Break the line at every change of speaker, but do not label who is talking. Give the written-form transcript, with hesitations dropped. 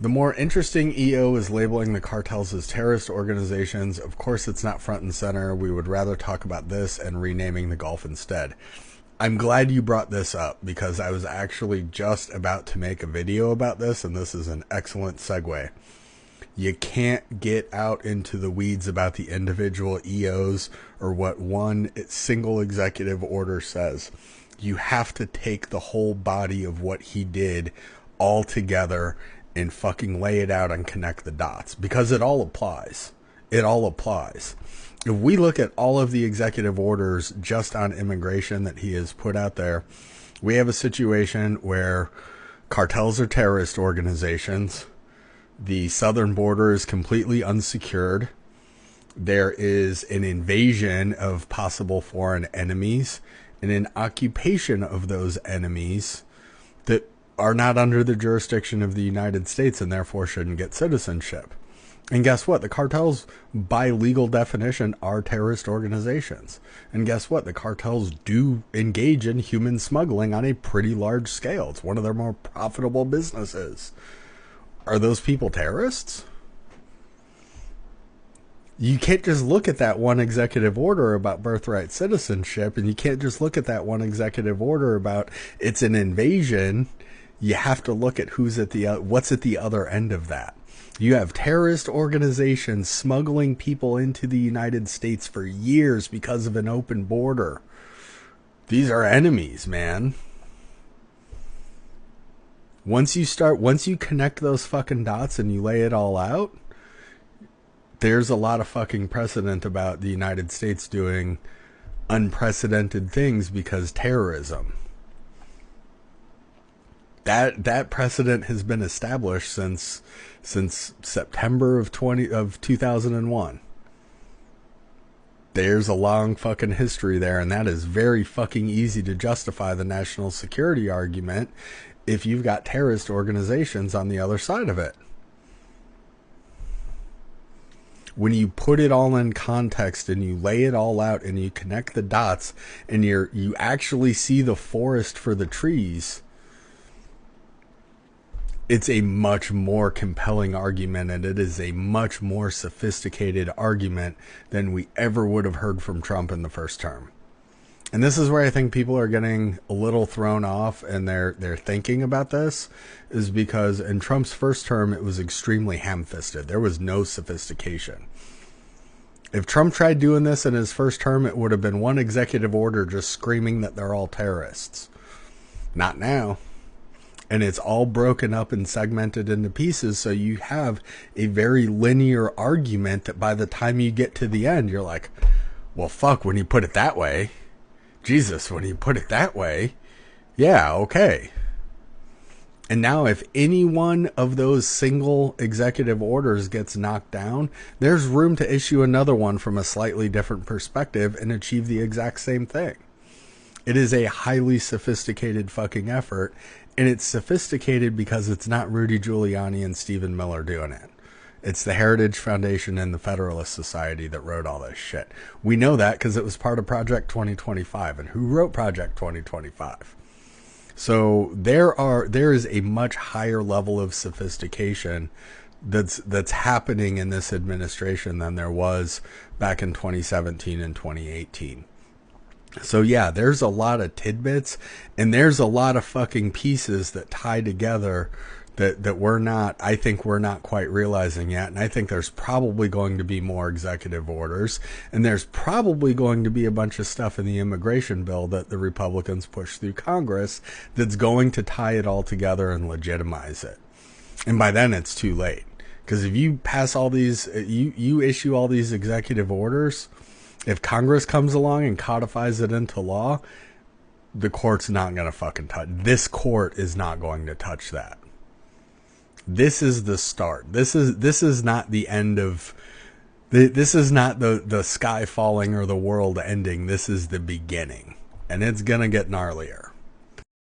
The more interesting EO is labeling the cartels as terrorist organizations. Of course, it's not front and center. We would rather talk about this and renaming the Gulf instead. I'm glad you brought this up because I was actually just about to make a video about this, and this is an excellent segue. You can't get out into the weeds about the individual EOs or what one single executive order says. You have to take the whole body of what he did all together and fucking lay it out and connect the dots because it all applies. It all applies. If we look at all of the executive orders just on immigration that he has put out there, we have a situation where cartels are terrorist organizations. The southern border is completely unsecured. There is an invasion of possible foreign enemies and an occupation of those enemies that are not under the jurisdiction of the United States and therefore shouldn't get citizenship. And guess what? The cartels, by legal definition, are terrorist organizations. And guess what? The cartels do engage in human smuggling on a pretty large scale. It's one of their more profitable businesses. Are those people terrorists? You can't just look at that one executive order about birthright citizenship, and you can't just look at that one executive order about it's an invasion. You have to look at what's at the other end of that. You have terrorist organizations smuggling people into the United States for years because of an open border. These are enemies, man. Once you connect those fucking dots and you lay it all out, there's a lot of fucking precedent about the United States doing unprecedented things because terrorism. That precedent has been established since September of 2001. There's a long fucking history there, and that is very fucking easy to justify the national security argument if you've got terrorist organizations on the other side of it. When you put it all in context and you lay it all out and you connect the dots and you actually see the forest for the trees, it's a much more compelling argument, and it is a much more sophisticated argument than we ever would have heard from Trump in the first term. And this is where I think people are getting a little thrown off and they're thinking about this, is because in Trump's first term, it was extremely ham-fisted. There was no sophistication. If Trump tried doing this in his first term, it would have been one executive order just screaming that they're all terrorists. Not now. And it's all broken up and segmented into pieces, so you have a very linear argument that by the time you get to the end, you're like, well, fuck, when you put it that way. Jesus, when you put it that way, yeah, okay. And now if any one of those single executive orders gets knocked down, there's room to issue another one from a slightly different perspective and achieve the exact same thing. It is a highly sophisticated fucking effort, and it's sophisticated because it's not Rudy Giuliani and Stephen Miller doing it. It's the Heritage Foundation and the Federalist Society that wrote all this shit. We know that because it was part of Project 2025. And who wrote Project 2025? So there is a much higher level of sophistication that's happening in this administration than there was back in 2017 and 2018. So yeah, there's a lot of tidbits and there's a lot of fucking pieces that tie together that I think we're not quite realizing yet. And I think there's probably going to be more executive orders, and there's probably going to be a bunch of stuff in the immigration bill that the Republicans push through Congress that's going to tie it all together and legitimize it. And by then it's too late. Because if you pass all these, you issue all these executive orders, if Congress comes along and codifies it into law, the court's not going to fucking touch. This court is not going to touch that. This is the start. This is not the end of. This is not the sky falling or the world ending. This is the beginning, and it's gonna get gnarlier.